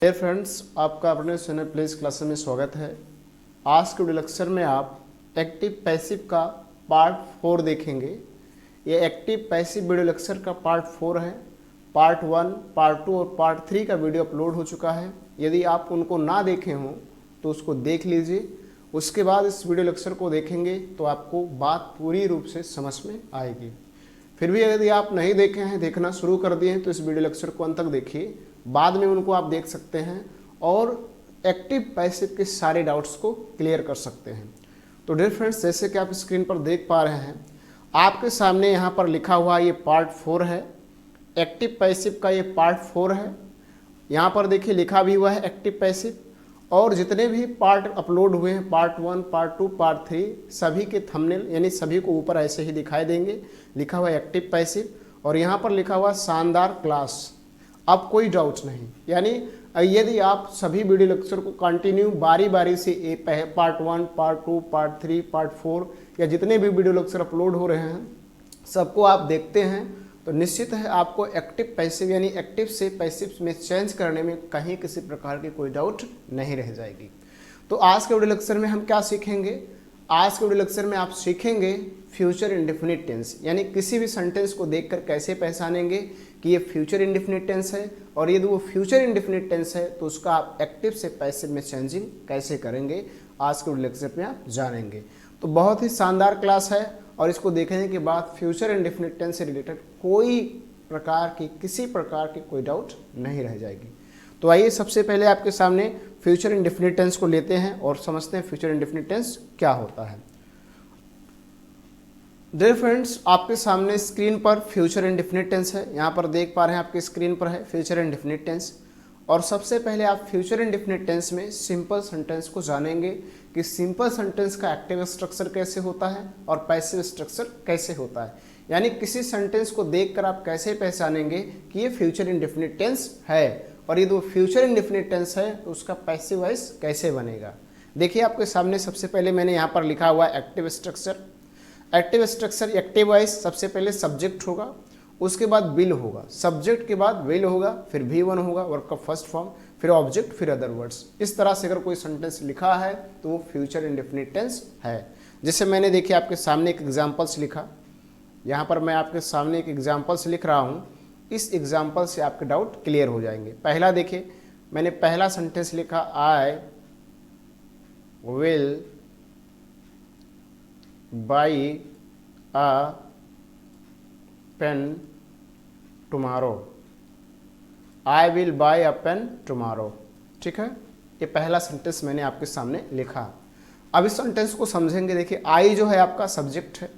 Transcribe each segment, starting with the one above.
Dear friends, आपका अपने channel please class में स्वागत है। आज के वीडियो लेक्चर में आप एक्टिव पैसिव का पार्ट 4 देखेंगे। ये एक्टिव पैसिव वीडियो लेक्चर का पार्ट 4 है। पार्ट 1, पार्ट 2 और पार्ट 3 का वीडियो अपलोड हो चुका है। यदि आप उनको ना देखे हों तो उसको देख लीजिए, उसके बाद इस वीडियो लेक्चर को देखेंगे तो आपको बात पूरी रूप से समझ में आएगी। फिर भी यदि आप नहीं देखे हैं, देखना शुरू कर दिए हैं, तो इस वीडियो लेक्चर को अंत तक देखिए, बाद में उनको आप देख सकते हैं और एक्टिव पैसिव के सारे डाउट्स को क्लियर कर सकते हैं। तो डियर फ्रेंड्स, जैसे कि आप स्क्रीन पर देख पा रहे हैं, आपके सामने यहाँ पर लिखा हुआ ये पार्ट 4 है। एक्टिव पैसिव का ये पार्ट 4 है। यहाँ पर देखिए लिखा भी हुआ है एक्टिव पैसिव, और जितने भी पार्ट अपलोड हुए हैं, पार्ट 1, पार्ट 2, पार्ट 3, सभी के थंबनेल यानी सभी को ऊपर ऐसे ही दिखाई देंगे। लिखा हुआ है एक्टिव पैसिव और यहाँ पर लिखा हुआ शानदार क्लास। अब कोई डाउट नहीं, यानी यदि आप सभी वीडियो लेक्चर को कंटिन्यू बारी बारी से पार्ट 1, पार्ट 2, पार्ट 3, पार्ट 4 या जितने भी वीडियो लेक्चर अपलोड हो रहे हैं सबको आप देखते हैं तो निश्चित है आपको एक्टिव पैसिव यानी एक्टिव से पैसिव में चेंज करने में कहीं किसी प्रकार की कोई डाउट नहीं रह जाएगी। तो आज के वीडियो लेक्चर में हम क्या सीखेंगे? आज के वीडियो लेक्चर में आप सीखेंगे फ्यूचर इंडेफिनिट टेंस, यानी किसी भी सेंटेंस को देखकर कैसे पहचानेंगे कि ये फ्यूचर इंडेफिनिट टेंस है, और यदि वो फ्यूचर इंडेफिनिट टेंस है तो उसका आप एक्टिव से पैसिव में चेंजिंग कैसे करेंगे, आज के वीडियो लेक्चर में आप जानेंगे। तो बहुत ही शानदार क्लास है और इसको देखने के बाद फ्यूचर इंडेफिनिट टेंस से रिलेटेड कोई प्रकार की किसी प्रकार की कोई डाउट नहीं रह जाएगी। तो आइए सबसे पहले आपके सामने फ्यूचर इंडेफिनिट टेंस को लेते हैं और समझते हैं फ्यूचर इंडेफिनिट टेंस क्या होता है। डियर फ्रेंड्स, आपके सामने स्क्रीन पर फ्यूचर इंडेफिनिट टेंस है। यहाँ पर देख पा रहे हैं आपकी स्क्रीन पर है फ्यूचर इंडेफिनिट टेंस। और सबसे पहले आप फ्यूचर इंडेफिनिट टेंस में सिंपल सेंटेंस को जानेंगे कि सिंपल सेंटेंस का एक्टिव स्ट्रक्चर कैसे होता है और पैसिव स्ट्रक्चर कैसे होता है। यानी किसी सेंटेंस को देखकर आप कैसे पहचानेंगे कि ये फ्यूचर इंडेफिनिट टेंस है, और यदि वो फ्यूचर इंडेफिनिट टेंस है तो उसका पैसिव वॉइस कैसे बनेगा। देखिए आपके सामने सबसे पहले मैंने यहाँ पर लिखा हुआ है active structure. Active structure active voice सबसे पहले सब्जेक्ट होगा, उसके बाद विल होगा, सब्जेक्ट के बाद विल होगा, फिर V1 होगा वर्ब का फर्स्ट फॉर्म, फिर ऑब्जेक्ट, फिर अदर वर्ड्स। इस तरह से अगर कोई सेंटेंस लिखा है तो वो फ्यूचर इंडेफिनिट टेंस है। जैसे मैंने देखिए आपके सामने एक एग्जाम्पल्स लिखा, यहाँ पर मैं आपके सामने एक एग्जाम्पल्स लिख रहा हूँ। इस एग्जाम्पल से आपके डाउट क्लियर हो जाएंगे। पहला देखिए, मैंने पहला सेंटेंस लिखा, I will buy a pen tomorrow. I will buy a pen tomorrow. ठीक है, ये पहला सेंटेंस मैंने आपके सामने लिखा। अब इस सेंटेंस को समझेंगे। देखिए आई जो है आपका सब्जेक्ट है,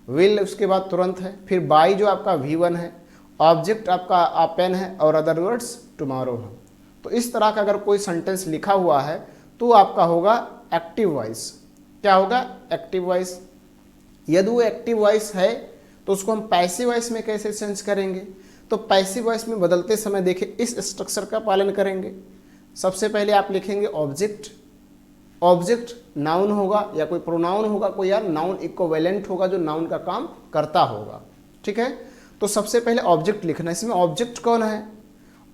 विल उसके बाद तुरंत है, फिर बाई जो आपका V1 है, ऑब्जेक्ट आपका आ पेन है और अदर वर्ड्स टुमारो है। तो इस तरह का अगर कोई सेंटेंस लिखा हुआ है तो आपका होगा एक्टिव वॉइस। क्या होगा? Active voice. यदि वो एक्टिव वॉइस है तो उसको हम पैसिव वॉइस में कैसे चेंज करेंगे? तो पैसिव वॉइस में बदलते समय देखिए इस स्ट्रक्चर का पालन करेंगे। सबसे पहले आप लिखेंगे ऑब्जेक्ट। ऑब्जेक्ट नाउन होगा या कोई प्रोनाउन होगा, कोई यार नाउन इक्विवेलेंट होगा जो नाउन का काम करता होगा। ठीक है, तो सबसे पहले ऑब्जेक्ट लिखना है। इसमें ऑब्जेक्ट कौन है?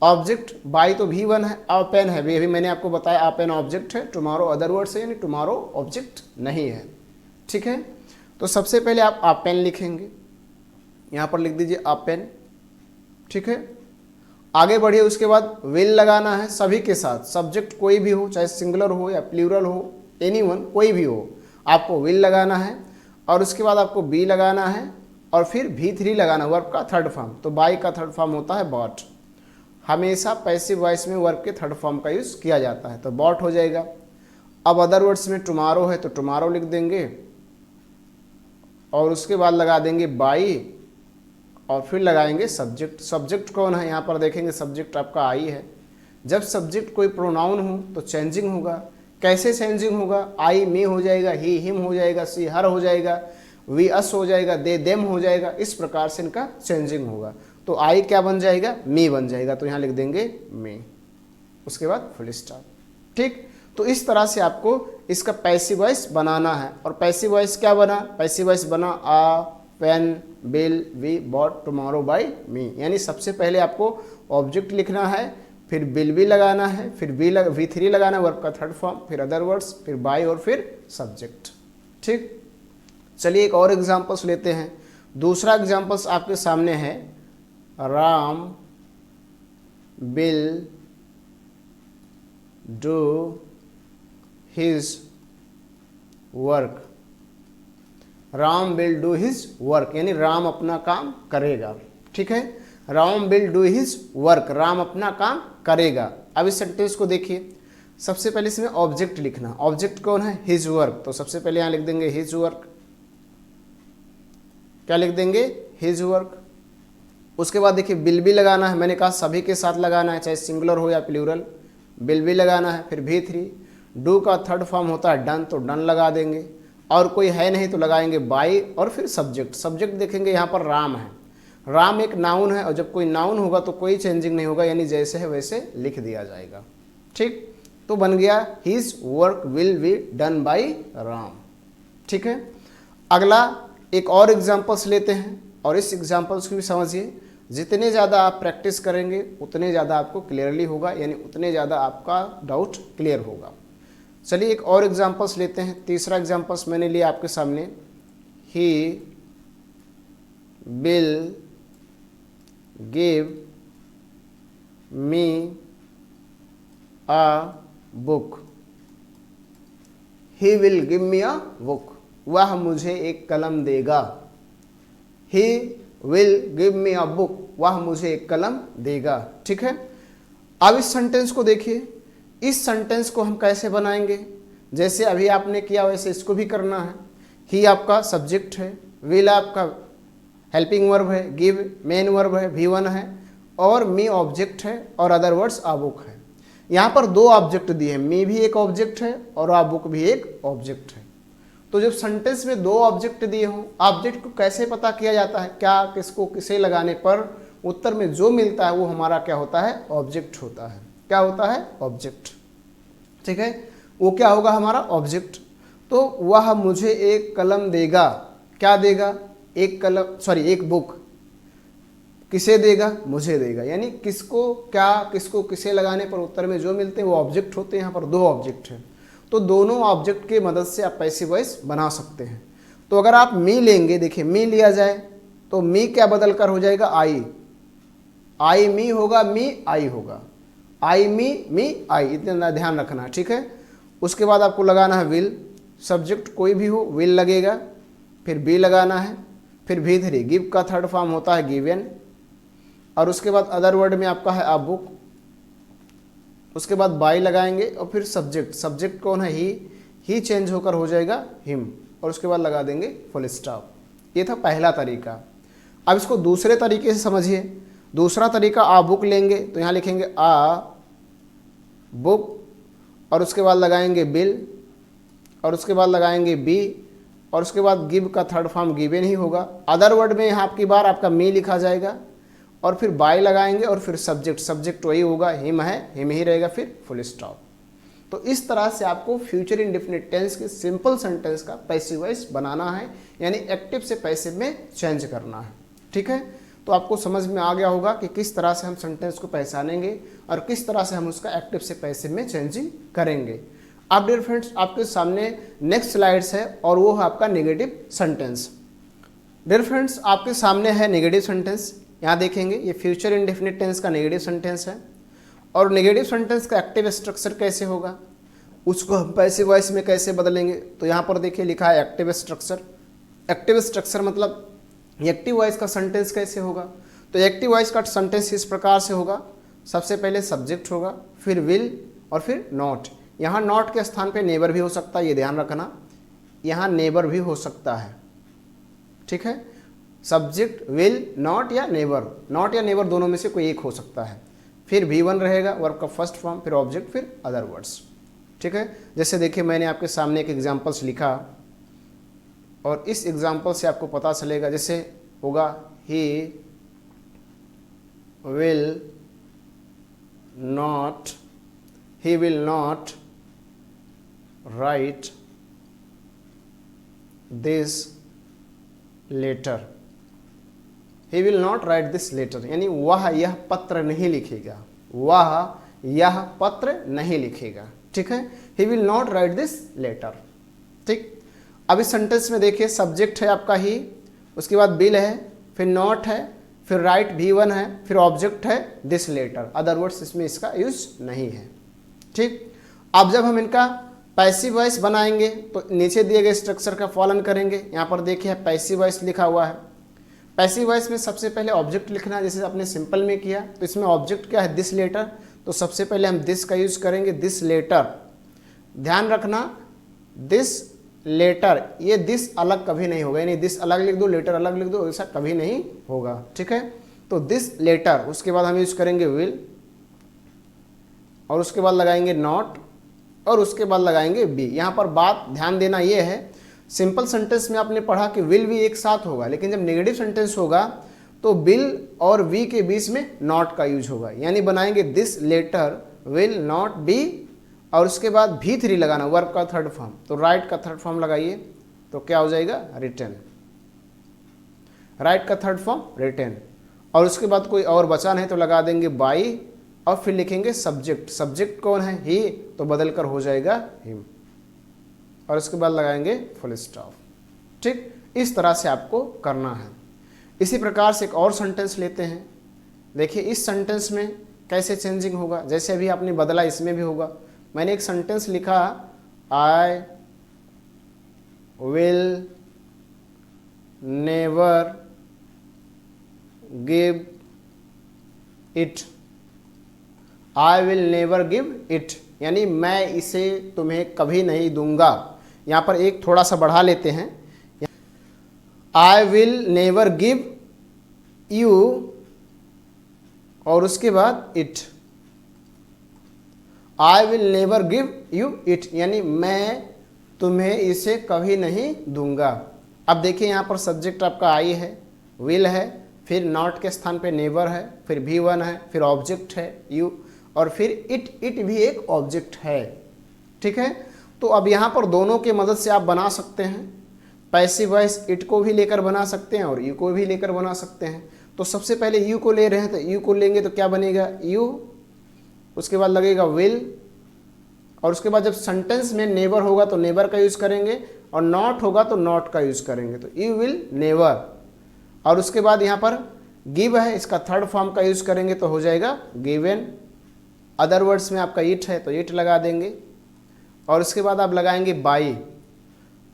ऑब्जेक्ट बाई तो V1 है, आ पेन है, अभी मैंने आपको बताया आ पेन ऑब्जेक्ट है, टुमारो अदर वर्ड्स है, यानी टुमारो ऑब्जेक्ट नहीं है। ठीक है, तो सबसे पहले आप आ पेन लिखेंगे, यहाँ पर लिख दीजिए आ पेन। ठीक है, आगे बढ़िए, उसके बाद विल लगाना है सभी के साथ। सब्जेक्ट कोई भी हो, चाहे सिंगुलर हो या प्लूरल हो, एनीवन कोई भी हो, आपको विल लगाना है। और उसके बाद आपको बी लगाना है और फिर V3 लगाना, वर्ब का थर्ड फॉर्म। तो बाई का थर्ड फॉर्म होता है बॉट। हमेशा पैसिव वॉइस में वर्ब के थर्ड फॉर्म का यूज़ किया जाता है, तो बॉट हो जाएगा। अब अदर वर्ड्स में टुमारो है तो टुमारो लिख देंगे और उसके बाद लगा देंगे बाई और फिर लगाएंगे सब्जेक्ट। सब्जेक्ट कौन है? यहाँ पर देखेंगे सब्जेक्ट आपका आई है। जब सब्जेक्ट कोई प्रोनाउन हो तो चेंजिंग होगा। कैसे चेंजिंग होगा? आई मी हो जाएगा, ही हिम हो जाएगा, सी हर हो जाएगा, वी अस हो जाएगा, दे देम हो जाएगा। इस प्रकार से इनका चेंजिंग होगा। तो आई क्या बन जाएगा? मी बन जाएगा, तो यहाँ लिख देंगे मी, उसके बाद फुल स्टॉप। ठीक, तो इस तरह से आपको इसका पैसिव वॉइस बनाना है। और पैसिव वॉइस क्या बना? पैसिव वॉइस बना a pen will be bought tomorrow by me. यानी सबसे पहले आपको ऑब्जेक्ट लिखना है, फिर विल भी लगाना है, फिर V3 लगाना है वर्ब का थर्ड फॉर्म, फिर अदर वर्ड्स, फिर बाय और फिर सब्जेक्ट। ठीक, चलिए एक और एग्जांपल्स लेते हैं। दूसरा एग्जांपल्स आपके सामने है, Ram will do his work. Ram will do his work यानी राम अपना काम करेगा। ठीक है, Ram will do his work, Ram अपना काम करेगा। अब इस सेंटेंस को देखिए, सबसे पहले इसमें ऑब्जेक्ट लिखना। ऑब्जेक्ट कौन है? His work. तो सबसे पहले यहां लिख देंगे हिज वर्क। क्या लिख देंगे? His work. उसके बाद देखिए विल भी लगाना है, मैंने कहा सभी के साथ लगाना है, चाहे सिंगुलर हो या प्लूरल, विल भी लगाना है। फिर V3, डू का थर्ड फॉर्म होता है डन, तो डन लगा देंगे। और कोई है नहीं तो लगाएंगे बाय और फिर सब्जेक्ट। सब्जेक्ट देखेंगे यहाँ पर राम है, राम एक नाउन है और जब कोई नाउन होगा तो कोई चेंजिंग नहीं होगा, यानी जैसे है वैसे लिख दिया जाएगा। ठीक, तो बन गया his work will be done by Ram. ठीक है, अगला एक और एग्जांपल्स लेते हैं और इस एग्जांपल्स को भी समझिए। जितने ज़्यादा आप प्रैक्टिस करेंगे उतने ज़्यादा आपको क्लियरली होगा, यानी उतने ज़्यादा आपका डाउट क्लियर होगा। चलिए एक और एग्जांपल्स लेते हैं। तीसरा एग्जांपल्स मैंने लिया आपके सामने, he will give me a book. He will give me a book, वह मुझे एक कलम देगा। He will give me a book, वह मुझे एक कलम देगा। ठीक है, अब इस सेंटेंस को देखिए। इस सेंटेंस को हम कैसे बनाएंगे? जैसे अभी आपने किया वैसे इसको भी करना है। ही आपका सब्जेक्ट है, विल आपका हेल्पिंग वर्ब है, गिव मेन वर्ब है, V1 है, और मी ऑब्जेक्ट है, और अदर वर्ड्स आ बुक है। यहाँ पर दो ऑब्जेक्ट दिए हैं, मी भी एक ऑब्जेक्ट है और आ बुक भी एक ऑब्जेक्ट है। तो जब सेंटेंस में दो ऑब्जेक्ट दिए हों, ऑब्जेक्ट को कैसे पता किया जाता है? क्या, किसको, किसे लगाने पर उत्तर में जो मिलता है वो हमारा क्या होता है? ऑब्जेक्ट होता है। क्या होता है? ऑब्जेक्ट। ठीक है, वो क्या होगा? हमारा ऑब्जेक्ट। तो वह मुझे एक कलम देगा। क्या देगा? एक कलम, सॉरी एक बुक। किसे देगा? मुझे देगा। यानी किसको क्या, किसको किसे लगाने पर उत्तर में जो मिलते हैं वो ऑब्जेक्ट होते हैं। यहाँ पर दो ऑब्जेक्ट हैं, तो दोनों ऑब्जेक्ट की मदद से आप पैसिव वॉइस बना सकते हैं। तो अगर आप मी लेंगे, देखिए मी लिया जाए तो मी क्या बदल कर हो जाएगा? आई। आई मी होगा, मी आई होगा। आई मी आई, इतना ध्यान रखना। ठीक है, उसके बाद आपको लगाना है विल। सब्जेक्ट कोई भी हो विल लगेगा, फिर बी लगाना है, फिर V3, गिव का थर्ड फॉर्म होता है गिवन, और उसके बाद अदर वर्ड में आपका है अ बुक। उसके बाद बाय लगाएंगे और फिर सब्जेक्ट। सब्जेक्ट कौन है? ही चेंज होकर हो जाएगा हिम, और उसके बाद लगा देंगे फुल स्टॉप। ये था पहला तरीका। अब इसको दूसरे तरीके से समझिए। दूसरा तरीका, आ बुक लेंगे तो यहाँ लिखेंगे आ बुक, और उसके बाद लगाएंगे बिल, और उसके बाद लगाएंगे बी, और उसके बाद गिव का थर्ड फॉर्म गिवन ही होगा। अदर वर्ड में यहाँ आपकी बार आपका मी लिखा जाएगा, और फिर बाय लगाएंगे और फिर सब्जेक्ट। सब्जेक्ट वही होगा, हिम है, हिम ही रहेगा, फिर फुल स्टॉप। तो इस तरह से आपको फ्यूचर इंडेफिनिट टेंस के सिंपल सेंटेंस का पैसिव वॉइस बनाना है, यानी एक्टिव से पैसिव में चेंज करना है। ठीक है, तो आपको समझ में आ गया होगा कि किस तरह से हम सेंटेंस को पहचानेंगे और किस तरह से हम उसका एक्टिव से पैसिव में चेंजिंग करेंगे। अब डियर फ्रेंड्स, आपके सामने नेक्स्ट स्लाइड्स है और वो है आपका नेगेटिव सेंटेंस। डियर फ्रेंड्स, आपके सामने है नेगेटिव सेंटेंस। यहाँ देखेंगे ये फ्यूचर इंडेफिनिट टेंस का नेगेटिव सेंटेंस है, और नेगेटिव सेंटेंस का एक्टिव स्ट्रक्चर कैसे होगा, उसको हम पैसिव वॉइस में कैसे बदलेंगे। तो यहाँ पर देखिए लिखा है एक्टिव स्ट्रक्चर। एक्टिव स्ट्रक्चर मतलब एक्टिव वॉइस का सेंटेंस कैसे होगा। तो एक्टिव वॉइस का सेंटेंस इस प्रकार से होगा, सबसे पहले सब्जेक्ट होगा, फिर विल और फिर नॉट। यहाँ नॉट के स्थान पे नेबर भी हो सकता है, ये ध्यान रखना, यहाँ नेबर भी हो सकता है। ठीक है, सब्जेक्ट, विल, नॉट या नेबर। नॉट या नेबर दोनों में से कोई एक हो सकता है। फिर V1 रहेगा, वर्ब का फर्स्ट फॉर्म, फिर ऑब्जेक्ट, फिर अदर वर्ड्स। ठीक है, जैसे देखिए मैंने आपके सामने एक एग्जाम्पल्स लिखा, और इस एग्जाम्पल से आपको पता चलेगा। जैसे होगा he will not write this letter. He will not write this letter, यानी वह यह पत्र नहीं लिखेगा, वह यह पत्र नहीं लिखेगा। ठीक है, he will not write this letter. ठीक, अब इस सेंटेंस में देखिए सब्जेक्ट है आपका ही, उसके बाद बिल है, फिर नॉट है, फिर राइट V1 है, फिर ऑब्जेक्ट है दिस लेटर। अदर वर्ड्स इसमें इसका यूज नहीं है। ठीक, अब जब हम इनका पैसिव वॉइस बनाएंगे तो नीचे दिए गए स्ट्रक्चर का फॉलन करेंगे। यहाँ पर देखिए पैसिव वॉइस लिखा हुआ है। पैसिव वॉइस में सबसे पहले ऑब्जेक्ट लिखना है, जैसे अपने सिंपल में किया। तो इसमें ऑब्जेक्ट क्या है, दिस लेटर, तो सबसे पहले हम दिस का यूज करेंगे, दिस लेटर। ध्यान रखना दिस लेटर, ये दिस अलग कभी नहीं होगा, यानी दिस अलग लिख दो लेटर अलग लिख दो, ऐसा कभी नहीं होगा। ठीक है, तो दिस लेटर, उसके बाद हम यूज करेंगे विल, और उसके बाद लगाएंगे नॉट, और उसके बाद लगाएंगे बी। यहाँ पर बात ध्यान देना ये है, सिंपल सेंटेंस में आपने पढ़ा कि विल भी एक साथ होगा, लेकिन जब नेगेटिव सेंटेंस होगा तो विल और वी के बीच में नॉट का यूज होगा। यानी बनाएंगे this letter will not be, और उसके बाद V3 लगाना, वर्ब का थर्ड फॉर्म, तो राइट का थर्ड फॉर्म लगाइए, तो क्या हो जाएगा, रिटन। राइट का थर्ड फॉर्म रिटन, और उसके बाद कोई और बचा नहीं तो लगा देंगे बाई, और फिर लिखेंगे सब्जेक्ट। सब्जेक्ट कौन है, ही, तो बदल कर हो जाएगा हिम, और उसके बाद लगाएंगे फुल स्टॉप। ठीक, इस तरह से आपको करना है। इसी प्रकार से एक और सेंटेंस लेते हैं। देखिए इस सेंटेंस में कैसे चेंजिंग होगा, जैसे अभी आपने बदला इसमें भी होगा। मैंने एक सेंटेंस लिखा, I will never give it, I will never give it, यानी मैं इसे तुम्हें कभी नहीं दूंगा। यहाँ पर एक थोड़ा सा बढ़ा लेते हैं, I will never give you, और उसके बाद it, I will never give you it, यानी मैं तुम्हें इसे कभी नहीं दूंगा। अब देखिए यहाँ पर सब्जेक्ट आपका आई है, विल है, फिर नॉट के स्थान पे नेवर है, फिर V1 है, फिर ऑब्जेक्ट है यू, और फिर इट भी एक ऑब्जेक्ट है। ठीक है, तो अब यहाँ पर दोनों की मदद से आप बना सकते हैं। पैसिव वॉइस इट को भी लेकर बना सकते हैं और यू को भी लेकर बना सकते हैं। तो सबसे पहले यू को ले रहे हैं, तो यू को लेंगे तो क्या बनेगा, यू, उसके बाद लगेगा विल, और उसके बाद जब सेंटेंस में नेवर होगा तो नेवर का यूज करेंगे, और नॉट होगा तो नॉट का यूज करेंगे, तो यू विल नेवर। और उसके बाद यहाँ पर गिव है, इसका थर्ड फॉर्म का यूज करेंगे तो हो जाएगा गिवन। अदर वर्ड्स में आपका इट है तो इट लगा देंगे, और उसके बाद आप लगाएंगे बाई,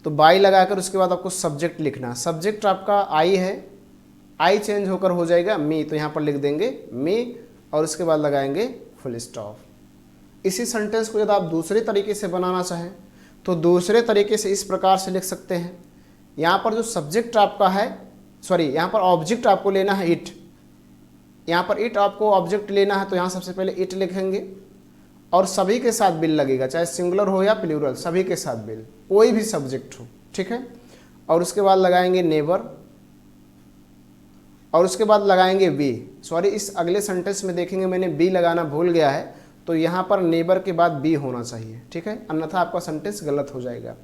तो बाई लगाकर उसके बाद आपको सब्जेक्ट लिखना। सब्जेक्ट आपका आई है, आई चेंज होकर हो जाएगा मी, तो यहाँ पर लिख देंगे मी, और उसके बाद लगाएंगे फुल स्टॉप। इसी सेंटेंस को यदि आप दूसरे तरीके से बनाना चाहें तो दूसरे तरीके से इस प्रकार से लिख सकते हैं। यहाँ पर जो सब्जेक्ट आपका है, सॉरी यहाँ पर ऑब्जेक्ट आपको लेना है इट, यहाँ पर इट आपको ऑब्जेक्ट लेना है, तो यहाँ सबसे पहले इट लिखेंगे, और सभी के साथ बिल लगेगा, चाहे सिंगुलर हो या प्लूरल, सभी के साथ बिल, कोई भी सब्जेक्ट हो। ठीक है, और उसके बाद लगाएंगे नेवर, और उसके बाद लगाएंगे बी। सॉरी, इस अगले सेंटेंस में देखेंगे मैंने बी लगाना भूल गया है, तो यहाँ पर नेबर के बाद बी होना चाहिए। ठीक है, अन्यथा आपका सेंटेंस गलत हो जाएगा।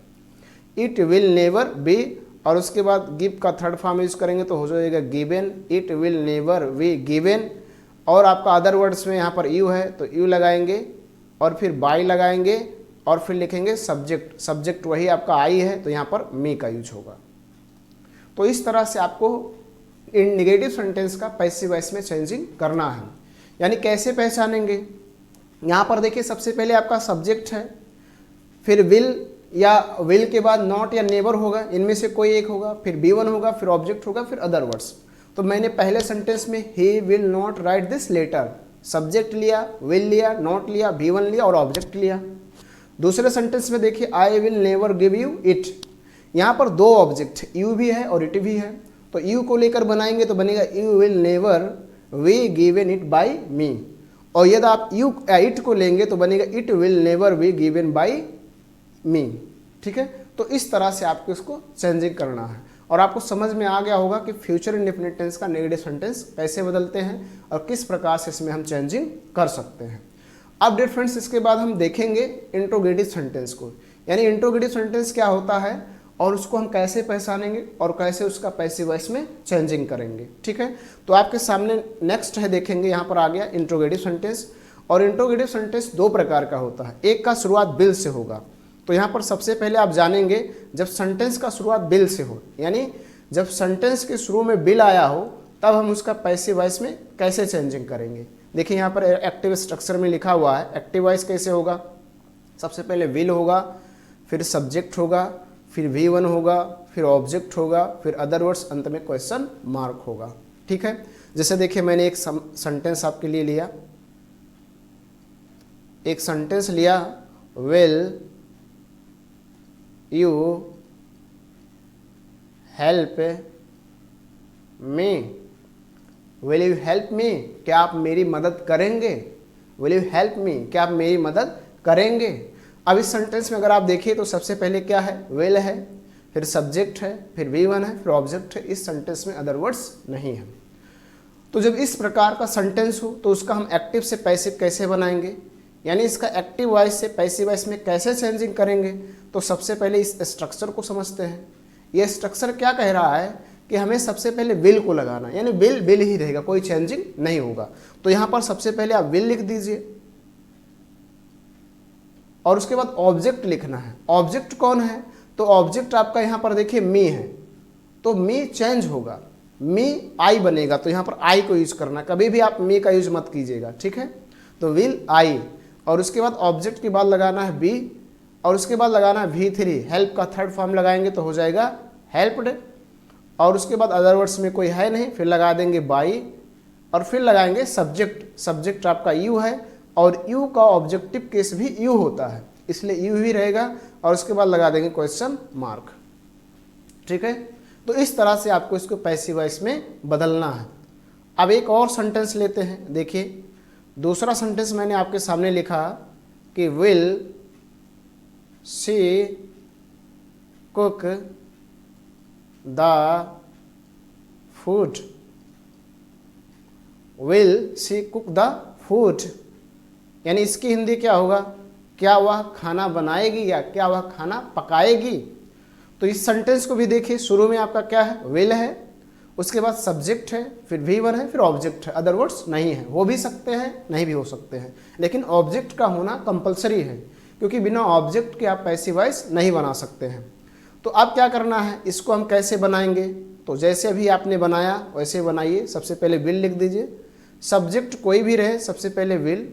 इट विल नेवर बी, और उसके बाद गिव का थर्ड फॉर्म यूज करेंगे तो हो जाएगा given. It will never be given, और आपका अदर वर्ड्स में यहाँ पर यू है तो यू लगाएंगे, और फिर बाई लगाएंगे, और फिर लिखेंगे सब्जेक्ट। सब्जेक्ट वही आपका आई है तो यहाँ पर मी का यूज होगा। तो इस तरह से आपको इन नेगेटिव सेंटेंस का पैसिव वॉइस में चेंजिंग करना है। यानी कैसे पहचानेंगे, यहाँ पर देखिए सबसे पहले आपका सब्जेक्ट है, फिर विल या विल के बाद नॉट या नेवर होगा, इनमें से कोई एक होगा, फिर B1 होगा, फिर ऑब्जेक्ट होगा, फिर अदर वर्ड्स। तो मैंने पहले सेंटेंस में he will not write this letter, subject लिया, विल लिया, नॉट लिया, B1 लिया और ऑब्जेक्ट लिया। दूसरे सेंटेंस में देखिए I will never give you it, यहाँ पर दो ऑब्जेक्ट, यू भी है और इट भी है, तो यू को लेकर बनाएंगे तो बनेगा you will never be given it by me, और यदि आप यू इट को लेंगे तो बनेगा it will never be given by me. ठीक है, तो इस तरह से आपको इसको चेंजिंग करना है, और आपको समझ में आ गया होगा कि फ्यूचर इंडेफिनिट टेंस का नेगेटिव सेंटेंस कैसे बदलते हैं और किस प्रकार से इसमें हम चेंजिंग कर सकते हैं। अब डियर फ्रेंड्स, इसके बाद हम देखेंगे इंट्रोगेटिव सेंटेंस को, यानी इंट्रोगेटिव सेंटेंस क्या होता है और उसको हम कैसे पहचानेंगे और कैसे उसका पैसिव वॉइस में चेंजिंग करेंगे। ठीक है, तो आपके सामने नेक्स्ट है, देखेंगे यहाँ पर आ गया इंट्रोगेटिव सेंटेंस। और इंट्रोगेटिव सेंटेंस दो प्रकार का होता है, एक का शुरुआत विल से होगा। तो यहाँ पर सबसे पहले आप जानेंगे जब सेंटेंस का शुरुआत विल से हो, यानी जब सेंटेंस के शुरू में विल आया हो तब हम उसका पैसिव वॉइस में कैसे चेंजिंग करेंगे। देखिए यहाँ पर एक्टिव स्ट्रक्चर में लिखा हुआ है एक्टिव वॉइस कैसे होगा। सबसे पहले विल होगा, फिर सब्जेक्ट होगा, फिर V1 होगा, फिर ऑब्जेक्ट होगा, फिर अदर वर्ड्स, अंत में क्वेश्चन मार्क होगा। ठीक है, जैसे देखिए मैंने एक सेंटेंस आपके लिए लिया, एक सेंटेंस लिया, will you help me, will you help me, क्या आप मेरी मदद करेंगे, विल यू हेल्प मी, क्या आप मेरी मदद करेंगे। अब इस सेंटेंस में अगर आप देखिए तो सबसे पहले क्या है, विल है, फिर सब्जेक्ट है, फिर V1 है, फिर ऑब्जेक्ट है। इस सेंटेंस में अदर वर्ड्स नहीं है। तो जब इस प्रकार का सेंटेंस हो तो उसका हम एक्टिव से पैसिव कैसे बनाएंगे, यानी इसका एक्टिव वॉइस से पैसिव वॉइस में कैसे चेंजिंग करेंगे। तो सबसे पहले इस स्ट्रक्चर को समझते हैं। ये स्ट्रक्चर क्या कह रहा है कि हमें सबसे पहले विल को लगाना, यानी विल विल ही रहेगा, कोई चेंजिंग नहीं होगा। तो यहाँ पर सबसे पहले आप विल लिख दीजिए और उसके बाद ऑब्जेक्ट लिखना है। ऑब्जेक्ट कौन है, तो ऑब्जेक्ट आपका यहाँ पर देखिए मी है, तो मी चेंज होगा, मी आई बनेगा, तो यहाँ पर आई को यूज करना, कभी भी आप मी का यूज मत कीजिएगा। ठीक है, तो विल आई, और उसके बाद ऑब्जेक्ट के बाद लगाना है बी, और उसके बाद लगाना है V3, हेल्प का थर्ड फॉर्म लगाएंगे तो हो जाएगा हेल्प्ड, और उसके बाद अदर वर्ड्स में कोई है नहीं, फिर लगा देंगे बाई, और फिर लगाएंगे सब्जेक्ट। सब्जेक्ट आपका यू है, और यू का ऑब्जेक्टिव केस भी यू होता है, इसलिए यू ही रहेगा, और उसके बाद लगा देंगे क्वेश्चन मार्क। ठीक है, तो इस तरह से आपको इसको पैसिव वॉइस में बदलना है। अब एक और सेंटेंस लेते हैं। देखिए दूसरा सेंटेंस मैंने आपके सामने लिखा कि will she cook the food, will she cook the food, यानी इसकी हिंदी क्या होगा, क्या वह खाना बनाएगी या क्या वह खाना पकाएगी। तो इस सेंटेंस को भी देखिए, शुरू में आपका क्या है, विल है, उसके बाद सब्जेक्ट है, फिर V1 है, फिर ऑब्जेक्ट है, अदर वर्ड्स नहीं है। हो भी सकते हैं, नहीं भी हो सकते हैं, लेकिन ऑब्जेक्ट का होना कंपलसरी है, क्योंकि बिना ऑब्जेक्ट के आप पैसिव वॉइस नहीं बना सकते हैं। तो अब क्या करना है, इसको हम कैसे बनाएंगे, तो जैसे अभी आपने बनाया वैसे बनाइए। सबसे पहले विल लिख दीजिए, सब्जेक्ट कोई भी रहे, सबसे पहले विल,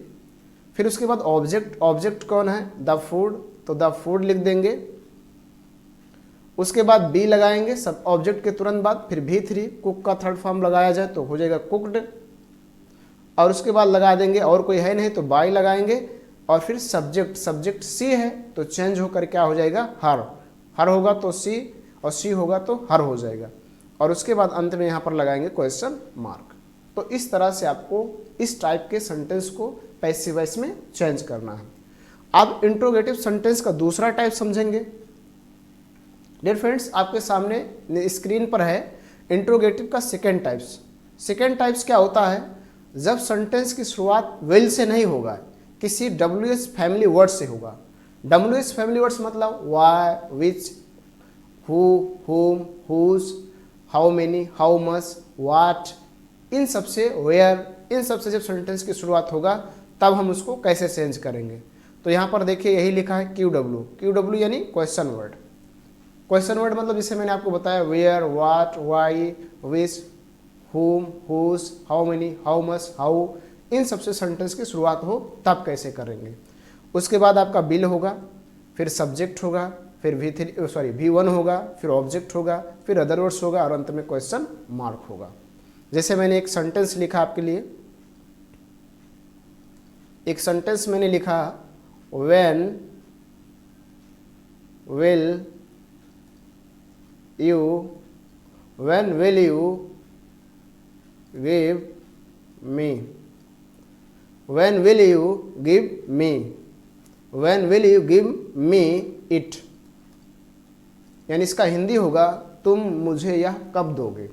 फिर उसके बाद ऑब्जेक्ट। ऑब्जेक्ट कौन है, द फूड, तो द फूड लिख देंगे, उसके बाद बी लगाएंगे सब ऑब्जेक्ट के तुरंत बाद, फिर V3, कुक का थर्ड फॉर्म लगाया जाए तो हो जाएगा कुकड, और उसके बाद लगा देंगे, और कोई है नहीं तो बाई लगाएंगे, और फिर सब्जेक्ट। सब्जेक्ट सी है तो चेंज होकर क्या हो जाएगा, हर। हर होगा तो सी, और सी होगा तो हर हो जाएगा, और उसके बाद अंत में यहाँ पर लगाएंगे क्वेश्चन मार्क। तो इस तरह से आपको इस टाइप के सेंटेंस को पैसिव वॉइस में चेंज करना है। अब इंट्रोगेटिव सेंटेंस का दूसरा टाइप समझेंगे। डियर फ्रेंड्स, आपके सामने स्क्रीन पर है इंट्रोगेटिव का सेकेंड टाइप्स। सेकेंड टाइप्स क्या होता है, जब सेंटेंस की शुरुआत विल से नहीं होगा, किसी WH फैमिली वर्ड से होगा। WH फैमिली वर्ड्स मतलब why, which, who, whom, whose, how many, how much, what, इन सबसे वेयर, इन सबसे जब सेंटेंस की शुरुआत होगा तब हम उसको कैसे चेंज करेंगे। तो यहाँ पर देखिए यही लिखा है QW। QW यानी क्वेश्चन वर्ड। क्वेश्चन वर्ड मतलब जिसे मैंने आपको बताया where, watt, why, which, whom, whose, how many, how much, how, इन सबसे सेंटेंस की शुरुआत हो तब कैसे करेंगे। उसके बाद आपका बिल होगा, फिर सब्जेक्ट होगा, फिर V1 होगा, फिर ऑब्जेक्ट होगा, फिर अदर वर्ड्स होगा, और अंत में क्वेश्चन मार्क होगा। जैसे मैंने एक सेंटेंस लिखा आपके लिए, एक सेंटेंस मैंने लिखा when will you, when will you give me, when will you give me, when will you give me it, यानी इसका हिंदी होगा तुम मुझे यह कब दोगे।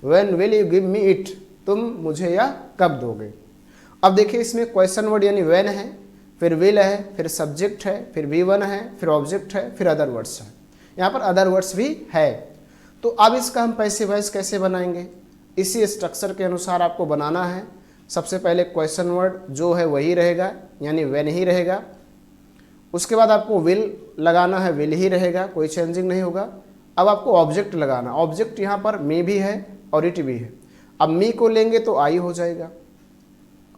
when will you give me it, तुम मुझे यह कब दोगे। अब देखिए इसमें क्वेश्चन वर्ड यानी when है, फिर will है, फिर सब्जेक्ट है, फिर V1 है, फिर ऑब्जेक्ट है, फिर अदर वर्ड्स है। यहाँ पर अदर वर्ड्स भी है। तो अब इसका हम पैसिव वॉइस कैसे बनाएंगे, इसी स्ट्रक्चर के अनुसार आपको बनाना है। सबसे पहले क्वेश्चन वर्ड जो है वही रहेगा, यानी व्हेन ही रहेगा। उसके बाद आपको विल लगाना है, विल ही रहेगा, कोई चेंजिंग नहीं होगा। अब आपको ऑब्जेक्ट लगाना, ऑब्जेक्ट यहाँ पर मी भी है और इट भी है। अब मी को लेंगे तो आई हो जाएगा,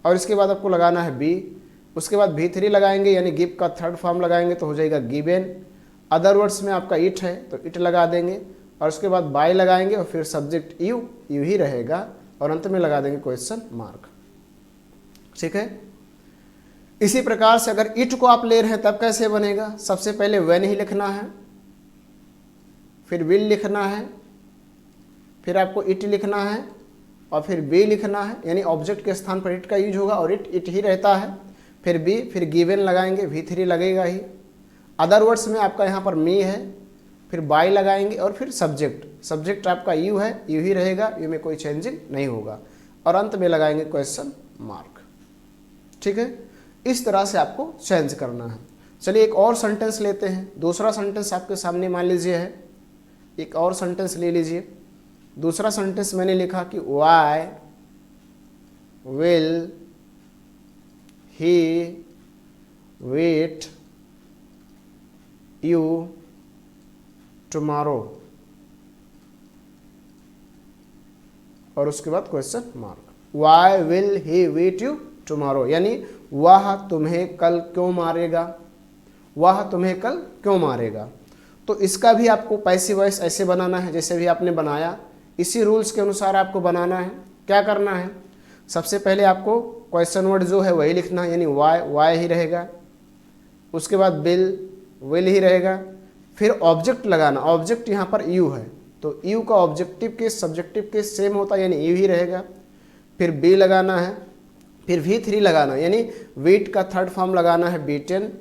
और इसके बाद आपको लगाना है बी। उसके बाद V3 लगाएंगे, यानी गिव का थर्ड फॉर्म लगाएंगे तो हो जाएगा गिवन। अदर वर्ड्स में आपका इट है तो इट लगा देंगे, और उसके बाद बाय लगाएंगे और फिर सब्जेक्ट यू ही रहेगा, और अंत में लगा देंगे क्वेश्चन मार्क। ठीक है। इसी प्रकार से अगर इट को आप ले रहे हैं तब कैसे बनेगा, सबसे पहले व्हेन ही लिखना है, फिर विल लिखना है, फिर आपको इट लिखना है, और फिर बी लिखना है, यानी ऑब्जेक्ट के स्थान पर इट का यूज होगा और इट ही रहता है। फिर बी, फिर गिवन लगाएंगे, V3 लगेगा ही। अदर वर्ड्स में आपका यहाँ पर मी है, फिर बाय लगाएंगे, और फिर सब्जेक्ट आपका यू है, यू ही रहेगा, यू में कोई चेंजिंग नहीं होगा, और अंत में लगाएंगे क्वेश्चन मार्क। ठीक है। इस तरह से आपको चेंज करना है। चलिए एक और सेंटेंस लेते हैं। दूसरा सेंटेंस आपके सामने मान लीजिए है, एक और सेंटेंस ले लीजिए। दूसरा सेंटेंस मैंने लिखा कि why will he wait you tomorrow, और उसके बाद question mark. Why will he wait you tomorrow, यानी वह तुम्हें कल क्यों मारेगा, वह तुम्हें कल क्यों मारेगा। तो इसका भी आपको पैसिव वॉइस ऐसे बनाना है जैसे भी आपने बनाया, इसी रूल्स के अनुसार आपको बनाना है। क्या करना है, सबसे पहले आपको क्वेश्चन वर्ड जो है वही लिखना है, यानी वाई ही रहेगा। उसके बाद विल ही रहेगा। फिर ऑब्जेक्ट लगाना, ऑब्जेक्ट यहाँ पर यू है तो यू का objective case subjective case same होता है, यानी यू ही रहेगा। फिर बी लगाना है, फिर V3 लगाना, यानी वेट का थर्ड फॉर्म लगाना है बीटेन,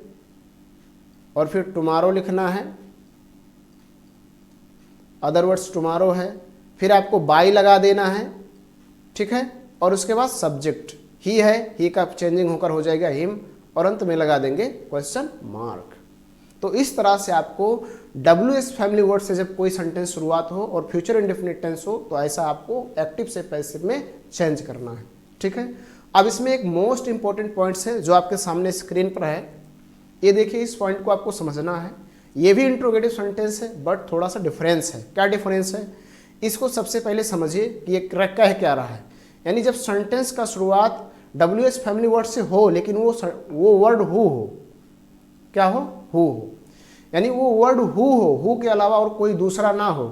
और फिर टुमारो लिखना है, अदर वर्ड्स टुमारो है। फिर आपको बाय लगा देना है, ठीक है, और उसके बाद सब्जेक्ट ही है, ही का चेंजिंग होकर हो जाएगा हिम, और अंत में लगा देंगे क्वेश्चन मार्क। तो इस तरह से आपको WH फैमिली वर्ड से जब कोई सेंटेंस शुरुआत हो और फ्यूचर इंडेफिनिट टेंस हो तो ऐसा आपको एक्टिव से पैसिव में चेंज करना है। ठीक है। अब इसमें एक मोस्ट इंपॉर्टेंट पॉइंट्स है जो आपके सामने स्क्रीन पर है, ये देखिए, इस पॉइंट को आपको समझना है। ये भी इंट्रोगेटिव सेंटेंस है बट थोड़ा सा डिफरेंस है। क्या डिफरेंस है, इसको सबसे पहले समझिए कि ये कह क्या रहा है। यानी जब सेंटेंस का शुरुआत WH फैमिली वर्ड से हो लेकिन वो वर्ड हु हो, क्या हो, हु हो, यानी वो वर्ड हु के अलावा और कोई दूसरा ना हो,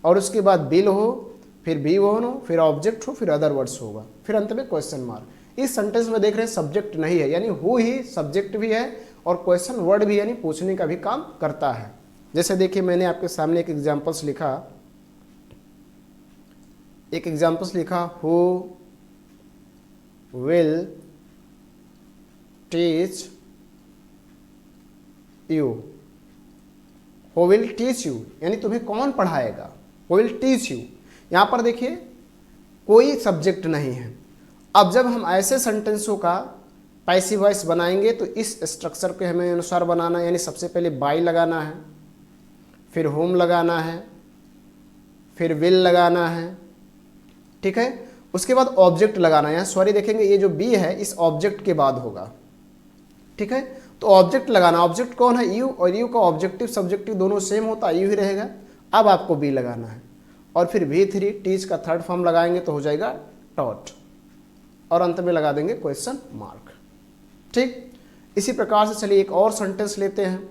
और उसके बाद बिल हो, फिर बी वन हो, फिर ऑब्जेक्ट हो, फिर अदर वर्ड्स होगा, फिर अंत में क्वेश्चन मार्क। इस सेंटेंस में देख रहे हैं सब्जेक्ट नहीं है, यानी हु ही सब्जेक्ट भी है और क्वेश्चन वर्ड भी, यानी पूछने का भी काम करता है। जैसे देखिए मैंने आपके सामने एक एग्जाम्पल्स लिखा, who will teach you, who will teach you, यानी तुम्हें कौन पढ़ाएगा, हु विल टीच यू। यहाँ पर देखिए कोई सब्जेक्ट नहीं है। अब जब हम ऐसे सेंटेंसों का पैसिव वॉइस बनाएंगे तो इस स्ट्रक्चर के हमें अनुसार बनाना है, यानी सबसे पहले बाय लगाना है, फिर होम लगाना है, फिर विल लगाना है, ठीक है। उसके बाद ऑब्जेक्ट लगाना है। यहाँ सॉरी देखेंगे ये जो बी है इस ऑब्जेक्ट के बाद होगा, ठीक है। तो ऑब्जेक्ट लगाना, ऑब्जेक्ट कौन है, यू, और यू का ऑब्जेक्टिव सब्जेक्टिव दोनों सेम होता है, यू ही रहेगा। अब आपको बी लगाना है, और फिर V3 टीच का थर्ड फॉर्म लगाएंगे तो हो जाएगा टॉट, और अंत में लगा देंगे क्वेश्चन मार्क। ठीक, इसी प्रकार से चलिए एक और सेंटेंस लेते हैं।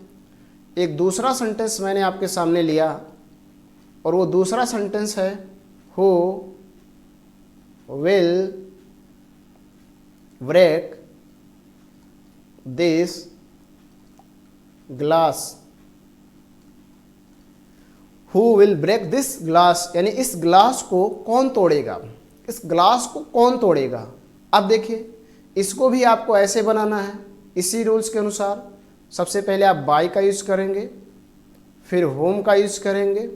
एक दूसरा सेंटेंस मैंने आपके सामने लिया, और वो दूसरा सेंटेंस है who will break this glass, who will break this glass, यानी इस ग्लास को कौन तोड़ेगा, इस ग्लास को कौन तोड़ेगा। अब देखिए इसको भी आपको ऐसे बनाना है इसी रूल्स के अनुसार। सबसे पहले आप बाय का यूज करेंगे, फिर होम का यूज करेंगे,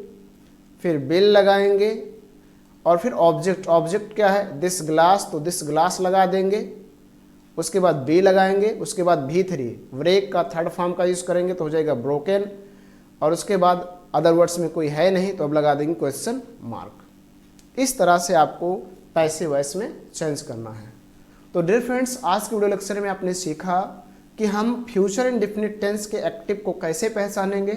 फिर बिल लगाएंगे, और फिर ऑब्जेक्ट क्या है, दिस ग्लास, तो दिस ग्लास लगा देंगे। उसके बाद बी लगाएंगे, उसके बाद V3 ब्रेक का थर्ड फॉर्म का यूज करेंगे तो हो जाएगा ब्रोकन, और उसके बाद अदर वर्ड्स में कोई है नहीं तो अब लगा देंगे क्वेश्चन मार्क। इस तरह से आपको पैसिव वॉइस में चेंज करना है। तो डियर फ्रेंड्स, आज के वीडियो लेक्चर में आपने सीखा कि हम फ्यूचर इंडेफिनिट टेंस के एक्टिव को कैसे पहचानेंगे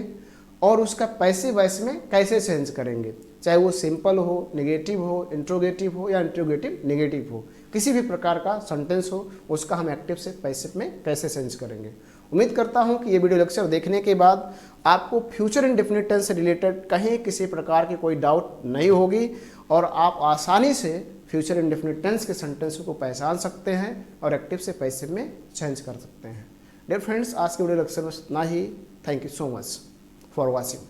और उसका पैसिव वॉइस में कैसे चेंज करेंगे, चाहे वो सिंपल हो, नेगेटिव हो, इंट्रोगेटिव हो या इंट्रोगेटिव नेगेटिव हो, किसी भी प्रकार का सेंटेंस हो उसका हम एक्टिव से पैसिव में कैसे चेंज करेंगे। उम्मीद करता हूं कि ये वीडियो लेक्चर देखने के बाद आपको फ्यूचर इंडेफिनिट टेंस से रिलेटेड कहीं किसी प्रकार की कोई डाउट नहीं होगी और आप आसानी से फ्यूचर इंडेफिनिट टेंस के सेंटेंस को पहचान सकते हैं और एक्टिव से पैसिव में चेंज कर सकते हैं। डियर फ्रेंड्स, आज के वीडियो लेक्चर में इतना ही। Thank you so much for watching.